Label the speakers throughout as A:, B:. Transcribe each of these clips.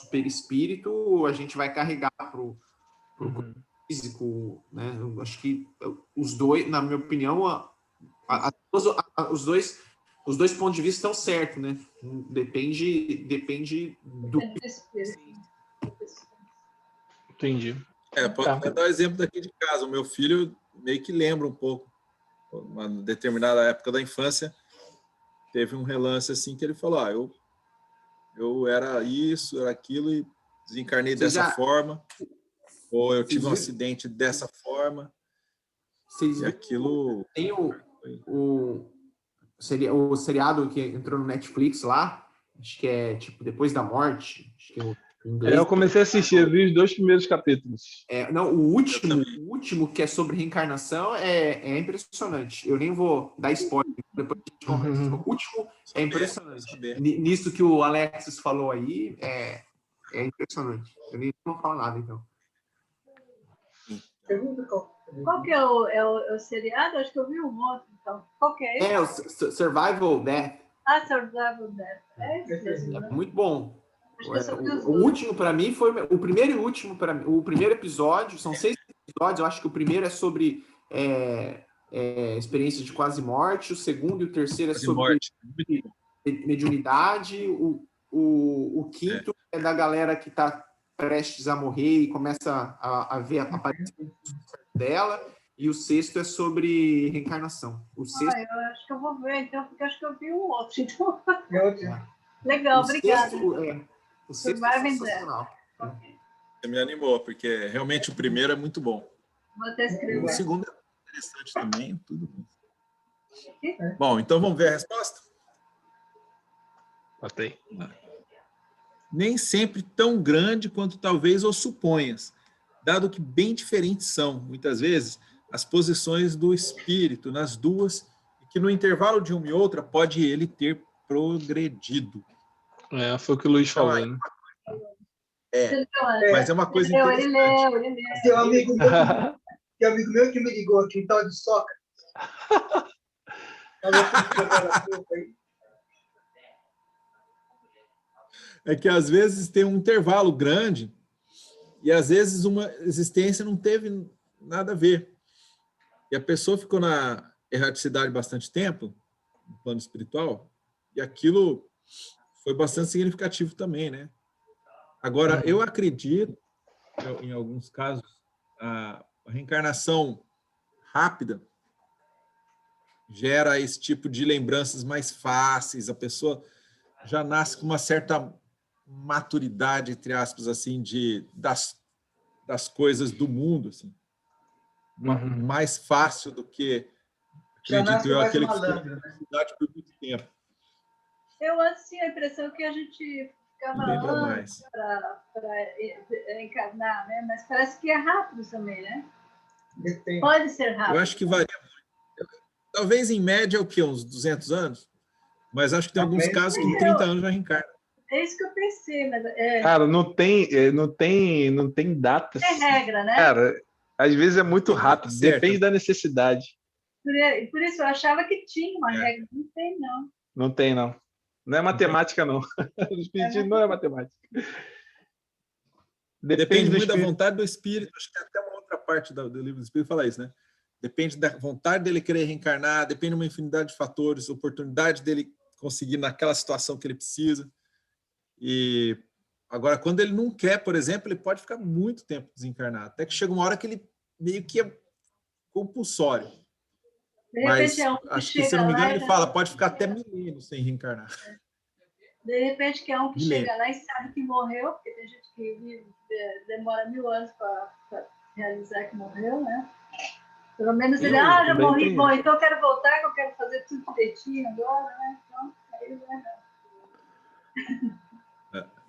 A: perispírito, a gente vai carregar para o físico, né? Eu acho que os dois, na minha opinião, os dois pontos de vista estão certos, né? Depende do...
B: Entendi.
C: Posso dar um exemplo daqui de casa. O meu filho meio que lembra um pouco. Uma determinada época da infância, teve um relance assim que ele falou, eu era isso, era aquilo e desencarnei dessa forma, ou eu tive um acidente dessa forma, e aquilo...
A: Tem o seriado que entrou no Netflix lá, acho que é tipo Depois da Morte, acho que é em inglês.
B: Eu comecei a assistir, eu vi os 2 primeiros capítulos.
A: Não, o último que é sobre reencarnação é impressionante. Eu nem vou dar spoiler, depois a gente conversa. O último é impressionante. Nisso que o Alexis falou aí, é impressionante. Eu nem vou falar nada, então.
D: Qual que é o seriado? Acho que eu vi um outro, então. Qual que é esse?
A: O Survival Death.
D: Survival Death.
A: É muito bom. O último para mim foi o primeiro e último para mim. O primeiro episódio, são 6 episódios, eu acho que o primeiro é sobre experiência de quase morte, o segundo e o terceiro é sobre mediunidade, o quinto é da galera que está prestes a morrer e começa a ver a aparição dela, e o sexto é sobre reencarnação. O sexto...
D: eu acho que eu vou ver, então, porque acho que eu vi o outro. Então... Legal, obrigada.
A: O sexto é sensacional.
C: Você me animou, porque realmente o primeiro é muito bom.
D: Vou até escrever.
C: O segundo é interessante também. Tudo bom. Bom, então vamos ver a resposta?
B: Botei.
C: Nem sempre tão grande quanto talvez o suponhas, dado que bem diferentes são, muitas vezes, as posições do espírito nas duas, e que no intervalo de uma e outra pode ele ter progredido.
B: Foi o que o Luiz falou, né?
C: Mas é uma coisa interessante.
D: Ele leu.
E: Tem um amigo meu que me ligou aqui, um tal de Soca.
C: É que às vezes tem um intervalo grande e às vezes uma existência não teve nada a ver. E a pessoa ficou na erraticidade bastante tempo, no plano espiritual, e aquilo foi bastante significativo também, né? Agora, eu acredito, em alguns casos, a reencarnação rápida gera esse tipo de lembranças mais fáceis, a pessoa já nasce com uma certa maturidade, entre aspas, assim, das coisas do mundo, assim. Mais fácil do que, acredito eu, aquele que ficou na cidade por muito tempo.
D: Eu antes tinha a impressão que a gente ficava anos para encarnar, né? Mas parece que é rápido também, né? Pode ser rápido.
C: Eu acho que varia muito. Talvez, em média, o quê? Uns 200 anos? Mas acho que tem alguns casos que em 30 anos já reencarna.
D: É isso que eu pensei, mas...
B: Cara, não tem data.
D: Tem regra, né?
B: Cara, às vezes é muito rápido, depende da necessidade.
D: Por isso eu achava que tinha uma regra. Não tem, não.
B: Não tem, não. Não é matemática, não. O espiritismo não é matemática.
C: Depende muito da vontade do espírito. Acho que até uma outra parte do livro do espírito fala isso, né? Depende da vontade dele querer reencarnar, depende de uma infinidade de fatores, oportunidade dele conseguir naquela situação que ele precisa. E agora, quando ele não quer, por exemplo, ele pode ficar muito tempo desencarnado, até que chega uma hora que ele meio que é compulsório. Mas acho que, se não me engano, ele fala, pode ficar até milênios sem reencarnar.
D: De repente, que é um que chega lá e sabe que morreu, porque tem gente que demora 1000 anos para realizar que morreu, né? Pelo menos ele, já morri, bom, então eu quero voltar, que eu quero fazer tudo direitinho agora, né? Então, aí vai.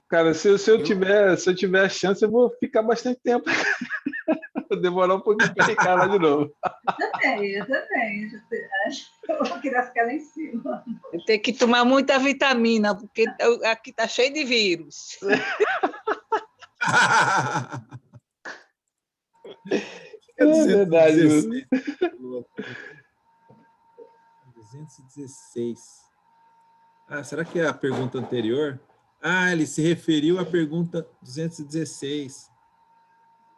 B: Cara, se eu tiver a chance, eu vou ficar bastante tempo. Vou demorar um pouquinho para reencarnar de novo.
D: Eu também. Eu vou querer ficar lá em cima.
F: Tem que tomar muita vitamina, porque aqui está cheio de vírus.
B: É verdade.
C: 216. Será que é a pergunta anterior? Ele se referiu à pergunta 216.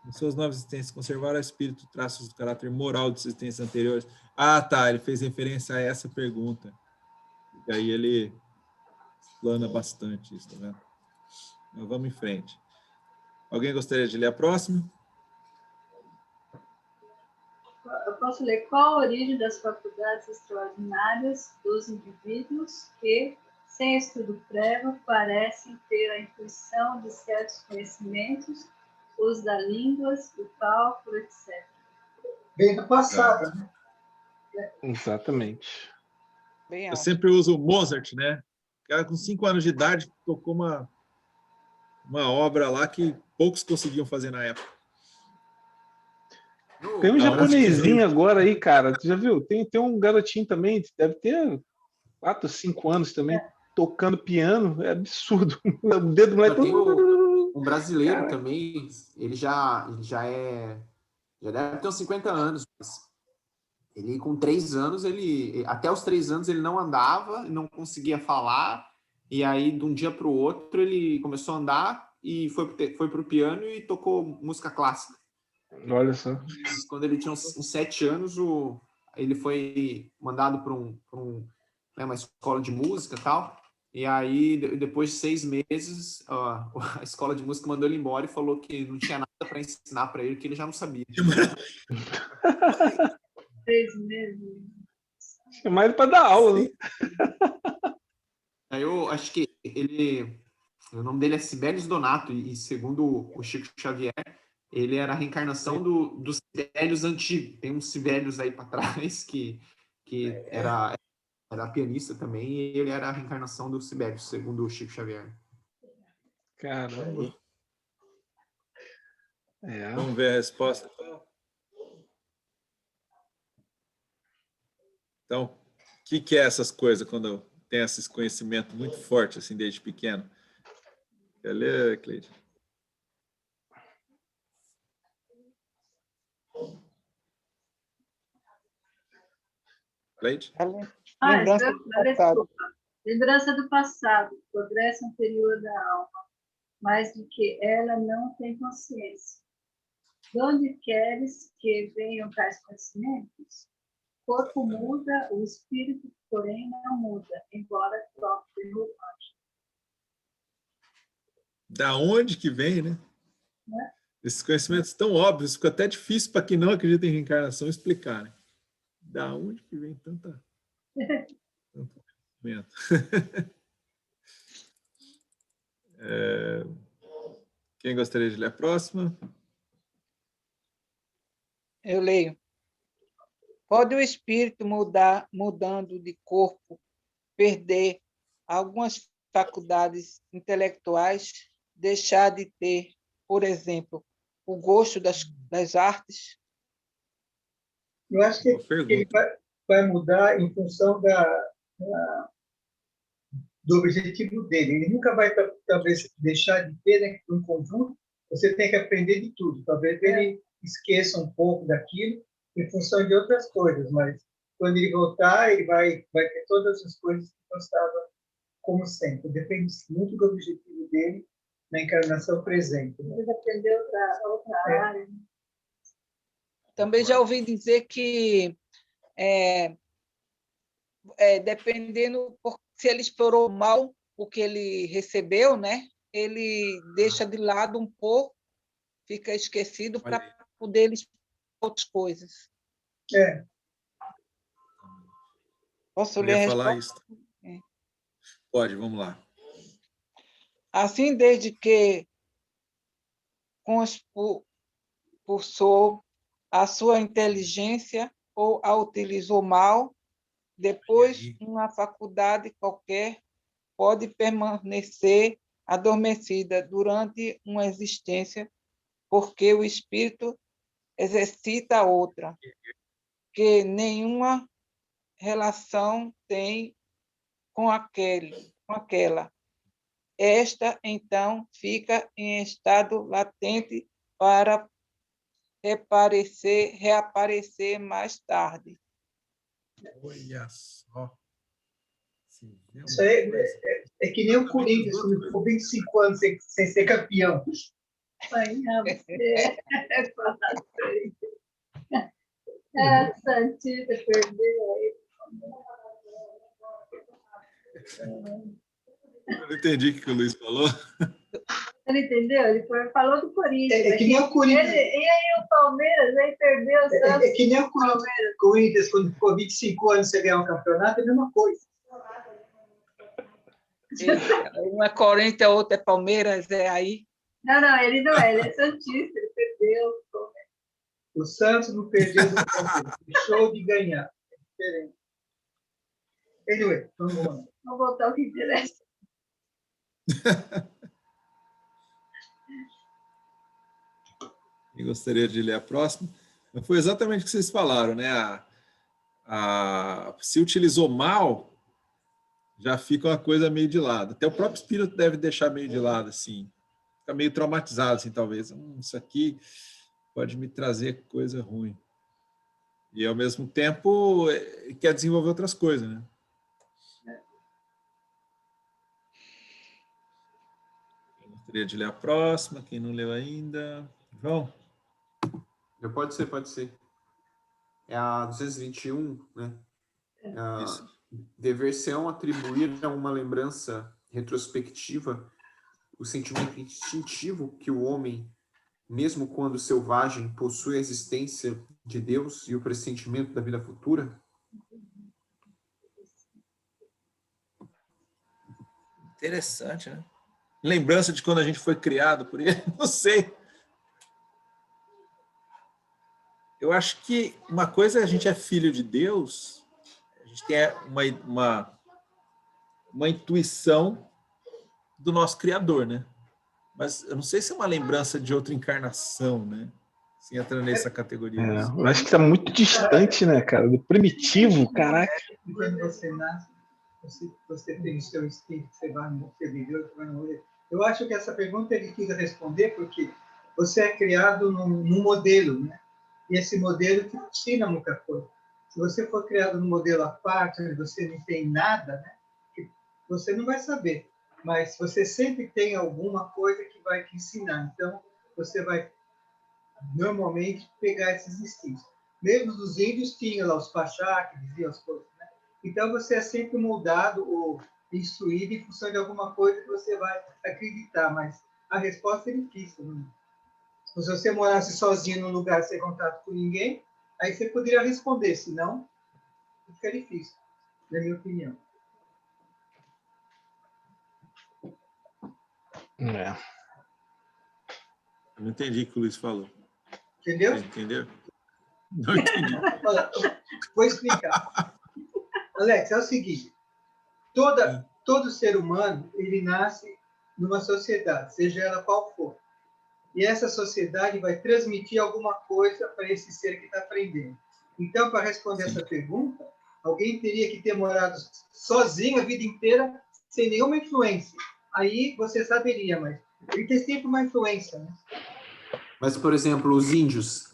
C: Em suas novas existências, conservaram o espírito traços do caráter moral de existências anteriores. Tá, ele fez referência a essa pergunta. E aí ele explana bastante isso, tá vendo? Mas vamos em frente. Alguém gostaria de ler a próxima?
D: Eu posso ler qual a origem das faculdades extraordinárias dos indivíduos que, sem estudo prévio, parecem ter a intuição de certos conhecimentos, uso da línguas, do cálculo, etc.
E: Bem do passado, né?
B: Exatamente.
F: Bem
C: Eu
F: alto.
C: sempre uso o Mozart, né? O cara com 5 anos de idade tocou uma obra lá que poucos conseguiam fazer na época.
B: Tem um
C: Da onde que
B: japonesinho
C: veio?
B: agora aí, cara. Tu já viu? Tem um garotinho também, deve ter 4, 5 anos também, tocando piano. É absurdo. O dedo do moleque.
A: Tem um brasileiro
B: Cara.
A: também, ele já deve ter uns 50 anos, mas ele com 3 anos, até os 3 anos ele não andava, não conseguia falar, e aí de um dia para o outro ele começou a andar e foi pro piano e tocou música clássica.
B: Olha só.
A: Quando ele tinha uns 7 anos, ele foi mandado para uma escola de música e tal. E aí, depois de 6 meses, a escola de música mandou ele embora e falou que não tinha nada para ensinar para ele, que ele já não sabia.
D: 3 meses.
B: Chamar ele para dar aula, né?
A: Aí eu acho que o nome dele é Sibelius Donato, e segundo o Chico Xavier, ele era a reencarnação dos Sibelius antigos. Tem uns Sibelius aí para trás que era pianista também, e ele era a reencarnação do Sibelius, segundo o Chico Xavier.
B: Caramba.
C: Vamos ver a resposta. Então, o que é essas coisas quando tem esses conhecimentos muito fortes, assim, desde pequeno? Quer ler, Cleide? Cleide?
F: Lembrança do passado.
D: Lembrança do passado, progresso anterior da alma, mais do que ela não tem consciência. De onde queres que venham tais conhecimentos? O corpo muda, o espírito, porém, não muda, embora troque de roupagem.
C: Da onde que vem, né? Esses conhecimentos tão óbvios, fica até difícil para quem não acredita em reencarnação explicar, né? Da onde que vem tanto conhecimento? Quem gostaria de ler a próxima?
F: Eu leio. Pode o espírito mudando de corpo, perder algumas faculdades intelectuais, deixar de ter, por exemplo, o gosto das artes?
E: Eu acho que ele vai mudar em função do objetivo dele. Ele nunca vai, talvez, deixar de ter, né, um conjunto. Você tem que aprender de tudo. Talvez ele esqueça um pouco daquilo em função de outras coisas, mas quando ele voltar, ele vai ter todas as coisas que gostava, como sempre. Depende muito do objetivo dele na encarnação presente. Né?
D: Ele aprendeu outra área.
F: Também já ouvi dizer que, dependendo, se ele explorou mal o que ele recebeu, né? Ele deixa de lado um pouco, fica esquecido para poder explorar outras coisas. Posso ler a resposta?
C: Isso. Pode, vamos lá.
F: Assim, desde que compulsou a sua inteligência ou a utilizou mal, depois uma faculdade qualquer pode permanecer adormecida durante uma existência, porque o espírito exercita outra, que nenhuma relação tem com aquela. Esta, então, fica em estado latente para reaparecer mais tarde.
C: Olha só.
E: Isso aí é que nem o Corinthians, quando ficou 25 anos sem ser campeão.
D: Ai, Santista perdeu aí.
C: Eu não entendi o que o Luiz falou.
D: Você não entendeu? Ele falou do Corinthians.
E: É que nem o Corinthians.
D: E aí o Palmeiras aí perdeu o Santos.
E: É que nem o Corinthians, quando ficou 25 anos sem ganhar um campeonato, é a mesma coisa.
F: Uma é Corinthians, a outra é Palmeiras, é aí.
D: Não, ele não é, ele é santista, ele perdeu.
E: O Santos não perdeu do Palmeiras, deixou de ganhar. É diferente. Anyway, vamos
D: voltar ao que interessa.
C: Eu gostaria de ler a próxima. Foi exatamente o que vocês falaram, né? Se utilizou mal, já fica uma coisa meio de lado. Até o próprio espírito deve deixar meio de lado, assim. Fica meio traumatizado, assim, talvez. Isso aqui pode me trazer coisa ruim. E, ao mesmo tempo, quer desenvolver outras coisas, né? Eu gostaria de ler a próxima. Quem não leu ainda... João?
A: Pode ser. É a 221, né? Dever ser atribuir a uma lembrança retrospectiva o sentimento instintivo que o homem, mesmo quando selvagem, possui a existência de Deus e o pressentimento da vida futura?
C: Interessante, né? Lembrança de quando a gente foi criado por ele? Não sei. Eu acho que uma coisa é a gente é filho de Deus, a gente tem uma intuição do nosso Criador, né? Mas eu não sei se é uma lembrança de outra encarnação, né? Se entra nessa categoria.
B: Eu acho que está muito distante, né, cara? Do primitivo, caraca.
E: Quando você nasce, você tem o seu instinto, você viveu, você vai morrer. Eu acho que essa pergunta é difícil de responder porque você é criado num modelo, né? E esse modelo te ensina muita coisa. Se você for criado num modelo à parte, onde você não tem nada, né? Você não vai saber. Mas você sempre tem alguma coisa que vai te ensinar. Então, você vai, normalmente, pegar esses instintos. Mesmo os índios tinham lá os pachá, que diziam as coisas, né? Então, você é sempre moldado ou instruído em função de alguma coisa que você vai acreditar. Mas a resposta é difícil, né? Se você morasse sozinho num lugar sem contato com ninguém, aí você poderia responder, senão fica difícil, na minha opinião.
B: É.
C: Eu não entendi o que o Luiz falou.
E: Entendeu?
C: Você entendeu? Não entendi.
E: Olha, vou explicar. Alex, é o seguinte, todo ser humano, ele nasce numa sociedade, seja ela qual for. E essa sociedade vai transmitir alguma coisa para esse ser que está aprendendo. Então, para responder essa pergunta, alguém teria que ter morado sozinho a vida inteira, sem nenhuma influência. Aí você saberia, mas ele tem sempre uma influência, né?
A: Mas, por exemplo, os índios,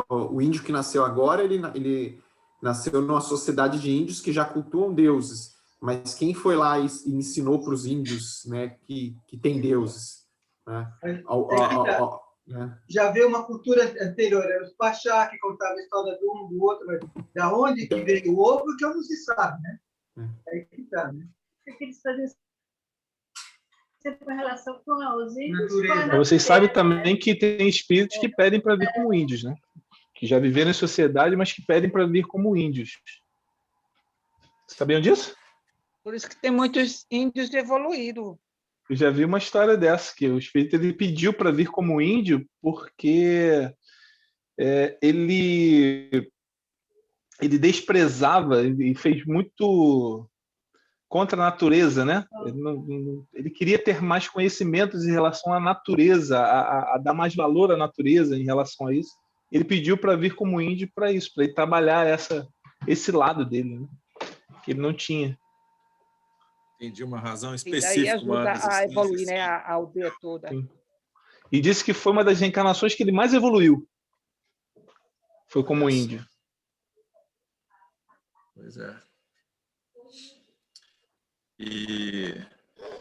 A: o índio que nasceu agora, ele nasceu numa sociedade de índios que já cultuam deuses. Mas quem foi lá e ensinou para os índios, né, que tem deuses? Né?
E: Já veio uma cultura anterior, eram os pachá que contavam a história do um, do outro, mas da onde que veio o ovo, que não se sabe, né? Aí que tá, né?
D: É que eles fazem com relação com os índios.
B: Vocês sabem também que tem espíritos que pedem para vir como índios, né? Que já viveram em sociedade, mas que pedem para vir como índios. Sabiam disso?
F: Por isso que tem muitos índios evoluídos.
B: Eu já vi uma história dessa, que o espírito ele pediu para vir como índio porque ele desprezava e fez muito contra a natureza, né? Ele queria ter mais conhecimentos em relação à natureza, a dar mais valor à natureza em relação a isso. Ele pediu para vir como índio para isso, para ele trabalhar esse lado dele, né? Que ele não tinha.
C: Entendi uma razão
F: E
C: específica.
F: daí ajuda a evoluir, né, a aldeia toda.
B: Sim. E disse que foi uma das reencarnações que ele mais evoluiu. Foi como índio.
C: Pois é.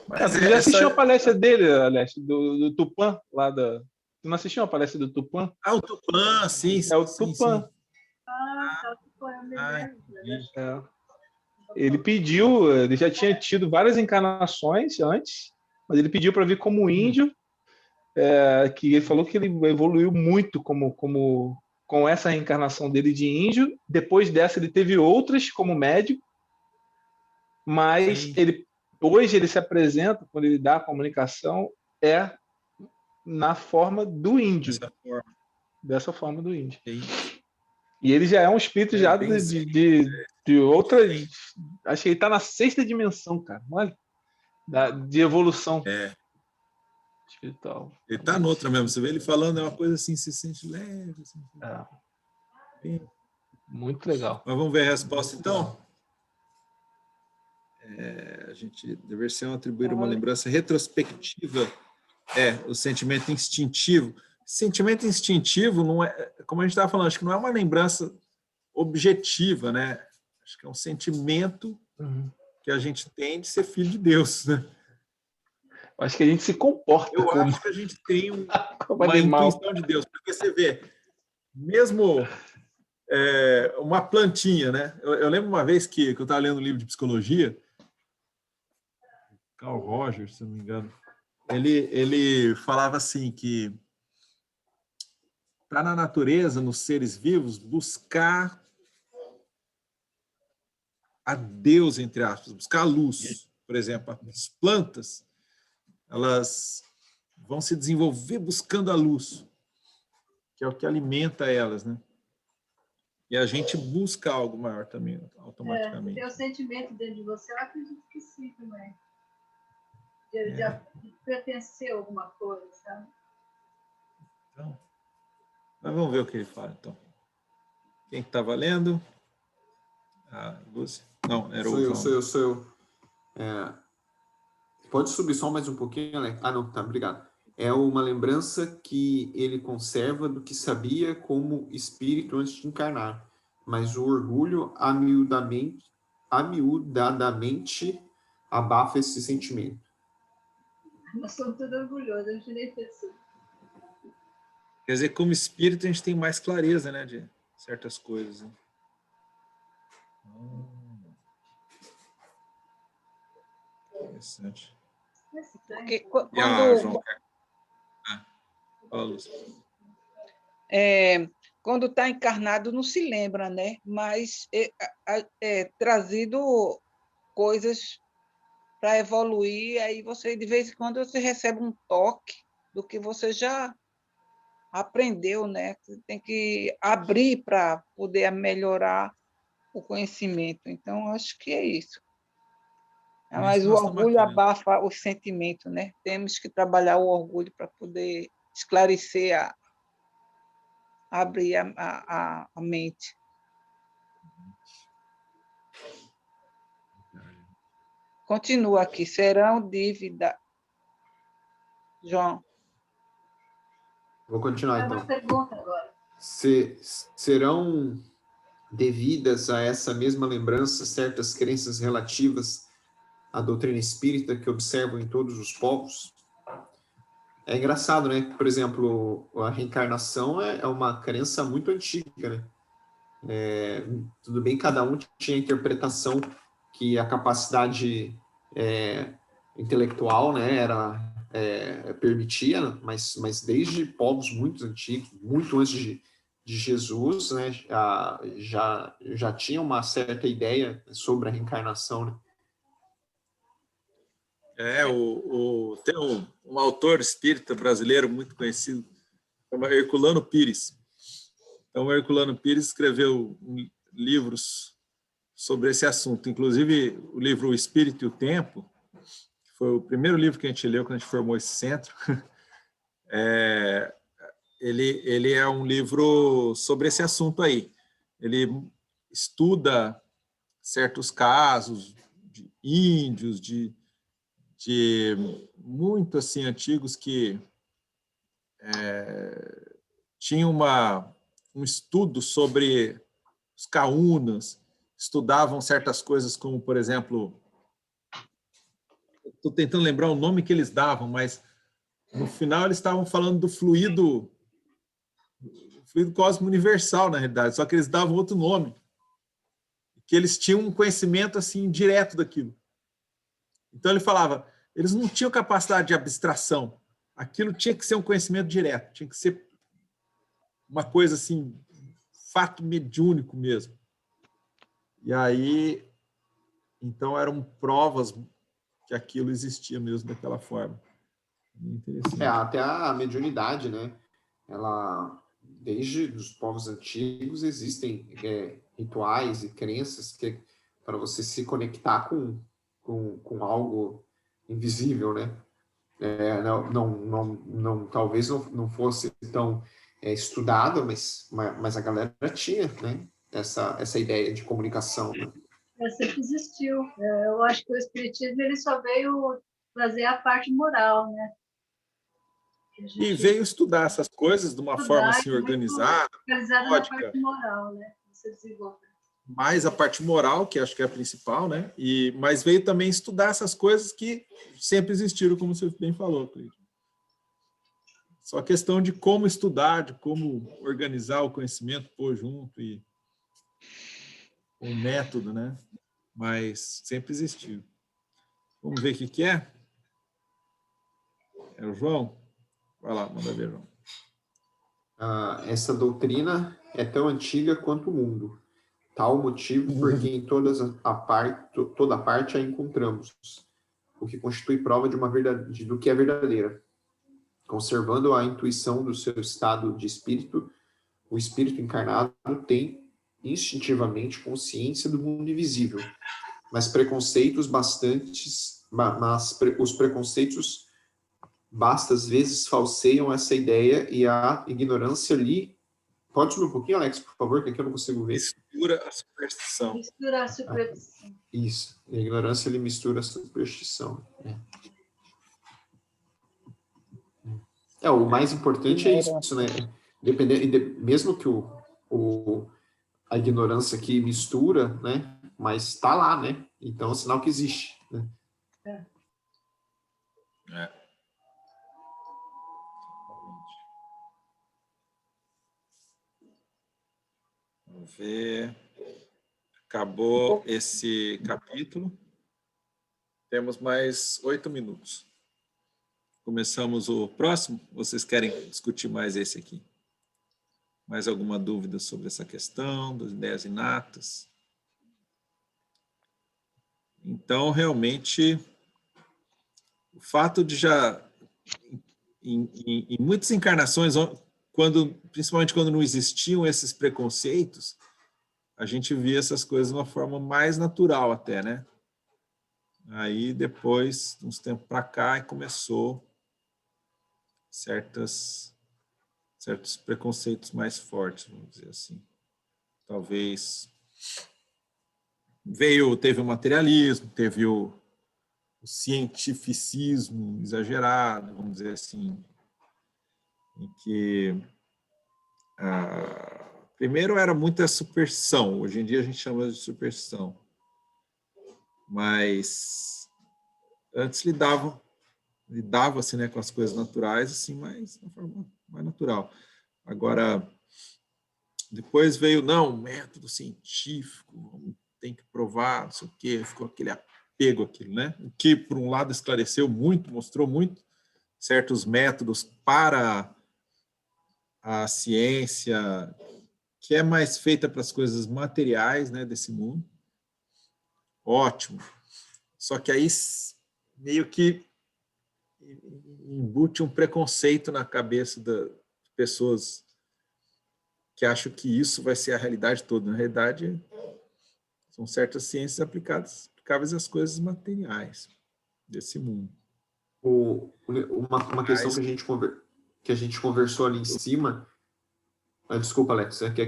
C: Mas
B: Você já assistiu a palestra dele, Alessio, do Tupã, lá da... Tu não assistiu a palestra do Tupã?
C: o Tupã, sim.
B: É o Tupã.
C: Sim.
D: Tá, Tupã, eu me lembro.
B: É. Ele pediu, ele já tinha tido várias encarnações antes, mas ele pediu para vir como índio, que ele falou que ele evoluiu muito com essa reencarnação dele de índio. Depois dessa, ele teve outras como médico, mas hoje ele se apresenta, quando ele dá a comunicação, na forma do índio. Dessa forma do índio. Sim. E ele já é um espírito já de outra... Acho que ele está na 6ª dimensão, cara. Olha, de evolução espiritual.
C: Ele está noutra mesmo. Você vê ele falando, é uma coisa assim, se sente leve. Assim.
B: Muito legal.
C: Mas vamos ver a resposta, então? A gente deveria ser atribuir uma lembrança retrospectiva. O sentimento instintivo. Sentimento instintivo não é, como a gente estava falando, acho que não é uma lembrança objetiva, né? Acho que é um sentimento que a gente tem de ser filho de Deus, né?
B: Acho que a gente se comporta.
C: Acho que a gente tem uma intuição de Deus, porque você vê, mesmo uma plantinha, né? Eu lembro uma vez que eu estava lendo um livro de psicologia, Carl Rogers, se não me engano, ele falava assim que para na natureza, nos seres vivos, buscar a Deus, entre aspas, buscar a luz. Por exemplo, as plantas, elas vão se desenvolver buscando a luz, que é o que alimenta elas, né? E a gente busca algo maior também, automaticamente.
D: Tem o sentimento dentro de você, eu acredito que sim também. De pertencer a alguma coisa, sabe?
C: Então, mas vamos ver o que ele fala, então. Quem está valendo? Lúcia? Não, era o João.
A: Sou eu. Pode subir só mais um pouquinho, Alex? Não, tá, obrigado. É uma lembrança que ele conserva do que sabia como espírito antes de encarnar, mas o orgulho amiudadamente abafa esse sentimento.
D: Nós somos todos orgulhosos, a gente nem pensa.
C: Quer dizer, como espírito, a gente tem mais clareza, né, de certas coisas. Né? Interessante.
F: Porque quando... quando está encarnado, não se lembra, né? Mas é trazido coisas para evoluir, aí você, de vez em quando, você recebe um toque do que você já aprendeu, né? Você tem que abrir para poder melhorar o conhecimento. Então, acho que é isso. Mas o orgulho abafa o sentimento, né? Temos que trabalhar o orgulho para poder esclarecer, abrir a mente. Continua aqui. Serão dívida. João.
A: Vou continuar, então.
D: Uma pergunta agora.
A: Serão devidas a essa mesma lembrança certas crenças relativas à doutrina espírita que observam em todos os povos? É engraçado, né? Por exemplo, a reencarnação é uma crença muito antiga, né? Tudo bem, cada um tinha a interpretação que a capacidade intelectual, né, permitia, mas desde povos muito antigos, muito antes de Jesus, né, já tinha uma certa ideia sobre a reencarnação, né?
C: Tem um autor espírita brasileiro muito conhecido, chama Herculano Pires. Então, o Herculano Pires escreveu livros sobre esse assunto, inclusive o livro O Espírito e o Tempo, que foi o primeiro livro que a gente leu quando a gente formou esse centro. Ele é um livro sobre esse assunto aí. Ele estuda certos casos de índios, de muito assim antigos que tinham um estudo sobre os caunas, estudavam certas coisas como, por exemplo, estou tentando lembrar o nome que eles davam, mas no final eles estavam falando do fluido cósmico universal, na realidade, só que eles davam outro nome, que eles tinham um conhecimento assim direto daquilo. Então ele falava, eles não tinham capacidade de abstração, aquilo tinha que ser um conhecimento direto, tinha que ser uma coisa assim, fato mediúnico mesmo. E aí, então eram provas que aquilo existia mesmo daquela forma. Interessante.
A: Até a mediunidade, né? Ela, desde os povos antigos, existem rituais e crenças que para você se conectar com algo invisível, né? Talvez não fosse tão estudada, mas a galera tinha, né? Essa ideia de comunicação, né?
D: Sempre existiu. Eu acho que o espiritismo ele só veio trazer a parte moral, né?
C: E veio estudar essas coisas de uma forma assim organizada,
D: na parte moral, né? Você desenvolve.
C: Mais a parte moral, que acho que é a principal, né? Mas veio também estudar essas coisas que sempre existiram, como você bem falou, Cleiton. Só questão de como estudar, de como organizar o conhecimento, pôr junto e o método, né? Mas sempre existiu. Vamos ver o que é? É o João? Vai lá, manda ver, João.
A: Essa doutrina é tão antiga quanto o mundo. Tal motivo porque em toda parte a encontramos, o que constitui prova do que é verdadeira. Conservando a intuição do seu estado de espírito, o espírito encarnado tem instintivamente consciência do mundo invisível, mas os preconceitos bastas vezes falseiam essa ideia e a ignorância lhe... Pode subir um pouquinho, Alex, por favor, que aqui eu não consigo ver.
C: Mistura a superstição.
D: Mistura a superstição.
A: Isso. A ignorância ele mistura a superstição. O mais importante é isso, né? Mesmo que a ignorância aqui mistura, né? Mas está lá, né? Então é um sinal que existe, né?
C: Vamos ver. Acabou esse capítulo. Temos mais 8 minutos. Começamos o próximo? Vocês querem discutir mais esse aqui? Mais alguma dúvida sobre essa questão das ideias inatas? Então, realmente, o fato de já, em muitas encarnações, principalmente quando não existiam esses preconceitos, a gente via essas coisas de uma forma mais natural até, né? Aí, depois, uns tempos para cá, começou certos preconceitos mais fortes, vamos dizer assim. Talvez teve o materialismo, teve o cientificismo exagerado, vamos dizer assim, em que primeiro era muita superstição, hoje em dia a gente chama de superstição, mas antes lidava-se, né, com as coisas naturais assim, mas de uma forma mais natural. Agora, depois veio, não, método científico, tem que provar, não sei o quê, ficou aquele apego àquilo, né? O que, por um lado, esclareceu muito, mostrou muito certos métodos para a ciência, que é mais feita para as coisas materiais, né, desse mundo. Ótimo. Só que aí meio que embute um preconceito na cabeça das pessoas que acham que isso vai ser a realidade toda. Na realidade, são certas ciências aplicáveis às coisas materiais desse mundo.
A: Uma questão que a gente conversou ali em cima... desculpa, Alex, é que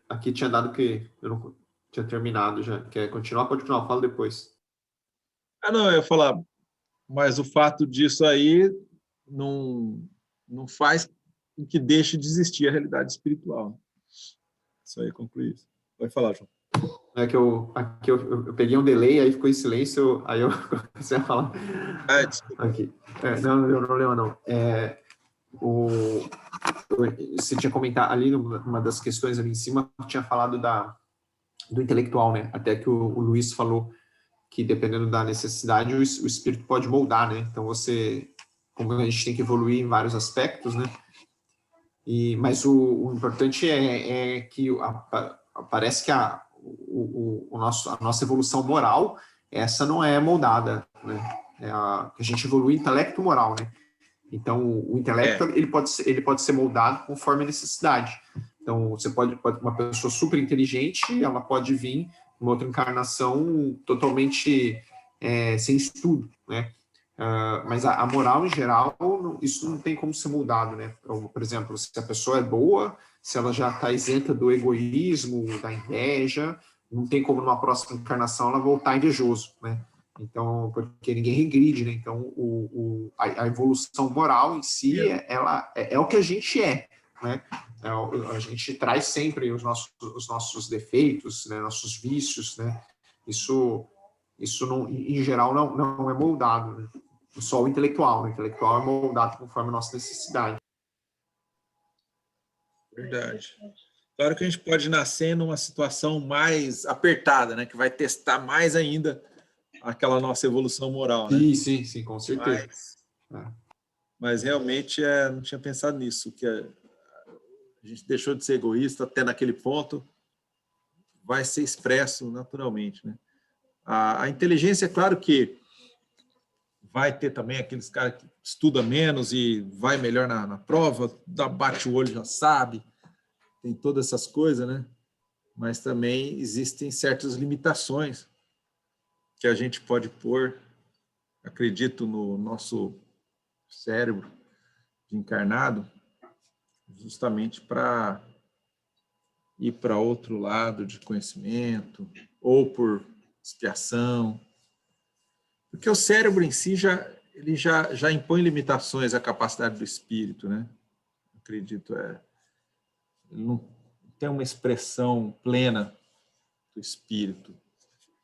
A: aqui tinha dado que eu não tinha terminado já. Quer continuar? Pode continuar, fala depois.
C: Não, eu ia falar, mas o fato disso aí não faz com que deixe de existir a realidade espiritual. Isso aí, conclui isso. Vai falar, João.
A: É que aqui eu peguei um delay, aí ficou em silêncio, aí eu comecei a falar. Aqui. Não, não deu problema, não. Você tinha comentado ali, uma das questões ali em cima, tinha falado do intelectual, né? Até que o Luiz falou que, dependendo da necessidade, o espírito pode moldar, né? Então, como a gente tem que evoluir em vários aspectos, né? Mas o importante é que parece que a nossa evolução moral, essa não é moldada, né? A gente evolui intelecto e moral, né? Então, o intelecto ele pode ser moldado conforme a necessidade. Então, uma pessoa super inteligente, ela pode vir uma outra encarnação totalmente sem estudo, né? Mas a moral, em geral, isso não tem como ser mudado, né? Por exemplo, se a pessoa é boa, se ela já está isenta do egoísmo, da inveja, não tem como numa próxima encarnação ela voltar invejoso, né? Então, porque ninguém regride, né? Então, a evolução moral em si, ela é o que a gente é, né? A gente traz sempre os nossos defeitos, né? Nossos vícios, né? Isso não, em geral não é moldado, né? Só o intelectual, né? O intelectual é moldado conforme a nossa necessidade.
C: Verdade. Claro que a gente pode nascer numa situação mais apertada, né? Que vai testar mais ainda aquela nossa evolução moral, né?
A: Sim, com certeza.
C: Mas realmente não tinha pensado nisso, que a gente deixou de ser egoísta até naquele ponto, vai ser expresso naturalmente, né? A inteligência, é claro que vai ter também aqueles caras que estudam menos e vai melhor na prova, bate o olho já sabe, tem todas essas coisas, né? Mas também existem certas limitações que a gente pode pôr, acredito, no nosso cérebro de encarnado, justamente para ir para outro lado de conhecimento, ou por expiação. Porque o cérebro em si ele já impõe limitações à capacidade do espírito, né? Acredito, ele não tem uma expressão plena do espírito.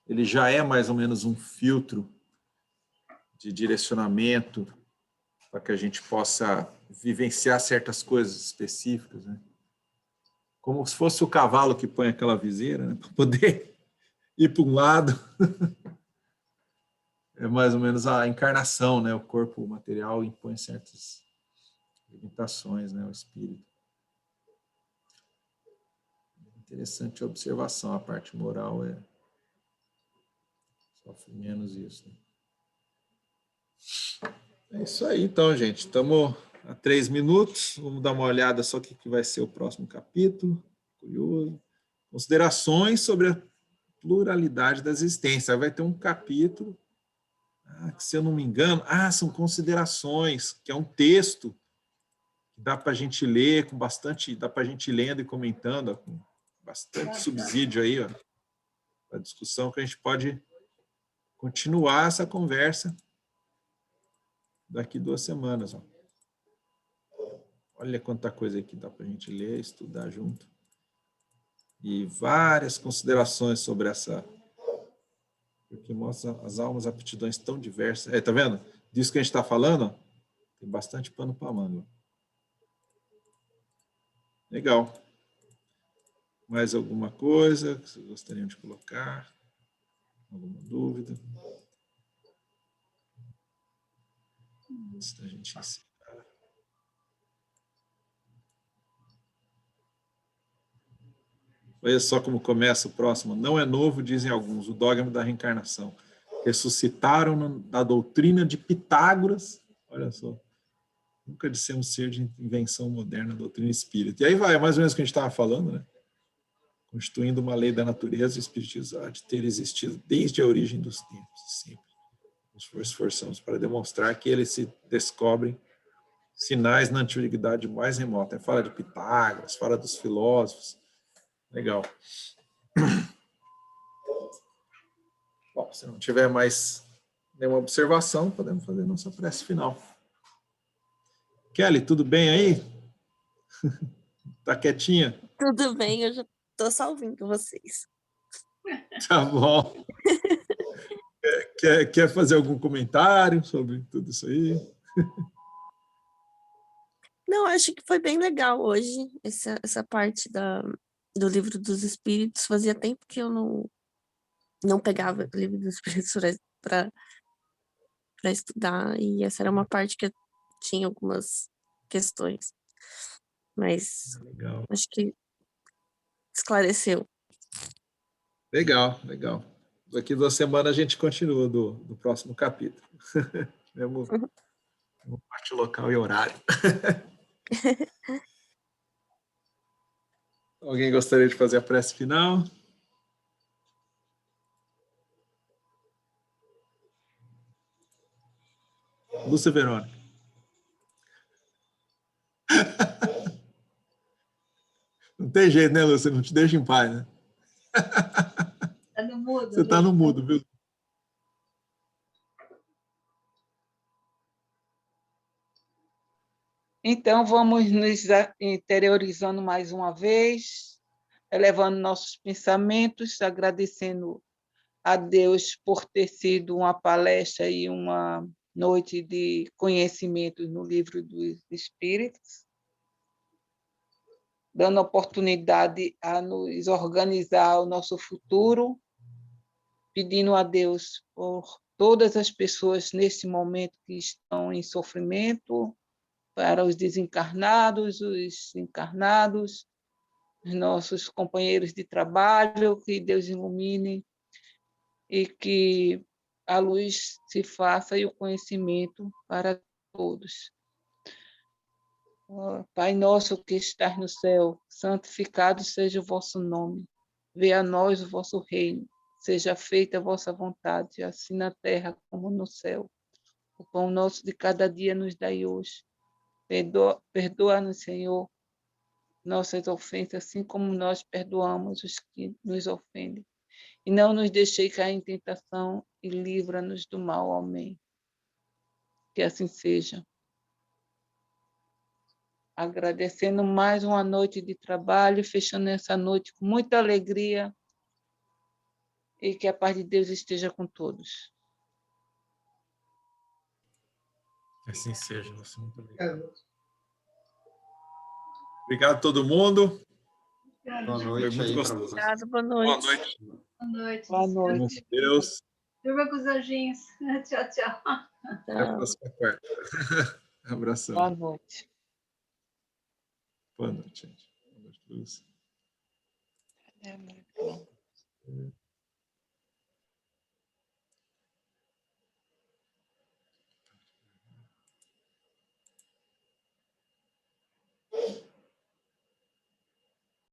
C: Ele já é mais ou menos um filtro de direcionamento para que a gente possa vivenciar certas coisas específicas, né? Como se fosse o cavalo que põe aquela viseira, né? Para poder ir para um lado. É mais ou menos a encarnação, né? O corpo material impõe certas limitações, né? O espírito. Interessante a observação, a parte moral sofre menos isso, né? É isso aí, então, gente. Estamos a 3 minutos. Vamos dar uma olhada só o que vai ser o próximo capítulo. Curioso. Considerações sobre a pluralidade da existência. Vai ter um capítulo, que, se eu não me engano, são considerações, que é um texto que dá para a gente ler com bastante, dá para a gente ir lendo e comentando, com bastante subsídio aí, ó, a discussão, que a gente pode continuar essa conversa daqui 2 semanas. Ó. Olha quanta coisa aqui dá para a gente ler, estudar junto. E várias considerações sobre essa, porque mostra as almas, aptidões tão diversas. Tá vendo? Disso que a gente está falando, ó, tem bastante pano para manga. Legal. Mais alguma coisa que vocês gostariam de colocar? Alguma dúvida? Antes da gente encerrar. Olha só como começa o próximo. Não é novo, dizem alguns, o dogma da reencarnação. Ressuscitaram da doutrina de Pitágoras. Olha só. Nunca de ser um ser de invenção moderna, doutrina espírita. E aí vai, mais ou menos o que a gente estava falando, né? Constituindo uma lei da natureza, o espiritismo há de ter existido desde a origem dos tempos, sempre. Nos esforçamos para demonstrar que eles se descobrem sinais na antiguidade mais remota. Fala de Pitágoras, fala dos filósofos. Legal. Bom, se não tiver mais nenhuma observação, podemos fazer nossa prece final. Kelly, tudo bem aí? Tá quietinha?
G: Tudo bem, eu já estou só ouvindo com vocês.
C: Tá bom. Quer fazer algum comentário sobre tudo isso aí?
G: Não, acho que foi bem legal hoje, essa parte do Livro dos Espíritos. Fazia tempo que eu não pegava o Livro dos Espíritos para estudar, e essa era uma parte que eu tinha algumas questões, mas
C: Legal.
G: acho que esclareceu.
C: Legal. Daqui 2 semanas a gente continua do próximo capítulo. Mesmo parte local e horário. Alguém gostaria de fazer a prece final? Lúcia Verônica. Não tem jeito, né, Lúcia? Não te deixa em paz, né?
D: Tá no mudo.
C: Você está no mudo, viu?
F: Então, vamos nos interiorizando mais uma vez, elevando nossos pensamentos, agradecendo a Deus por ter sido uma palestra e uma noite de conhecimento no Livro dos Espíritos, dando oportunidade a nos organizar o nosso futuro, pedindo a Deus por todas as pessoas neste momento que estão em sofrimento, para os desencarnados, os encarnados, os nossos companheiros de trabalho, que Deus ilumine e que a luz se faça e o conhecimento para todos. Pai nosso que estás no céu, santificado seja o vosso nome. Venha a nós o vosso reino. Seja feita a vossa vontade, assim na terra como no céu. O pão nosso de cada dia nos dai hoje. Perdoa-nos, Senhor, nossas ofensas, assim como nós perdoamos os que nos ofendem. E não nos deixei cair em tentação e livra-nos do mal. Amém. Que assim seja. Agradecendo mais uma noite de trabalho, fechando essa noite com muita alegria e que a paz de Deus esteja com todos.
C: Que assim seja. Nossa, muito obrigado. Obrigado a todo mundo.
A: Boa noite aí para vocês.
G: Obrigada, boa noite.
C: Boa noite.
D: Boa noite.
F: Boa noite.
C: Deus.
D: Durma com os anjinhos. Tchau, tchau.
C: Até a próxima quarta. Abração.
F: Boa noite.
C: Boa noite, gente. Boa noite, Lúcia.
F: É muito bom.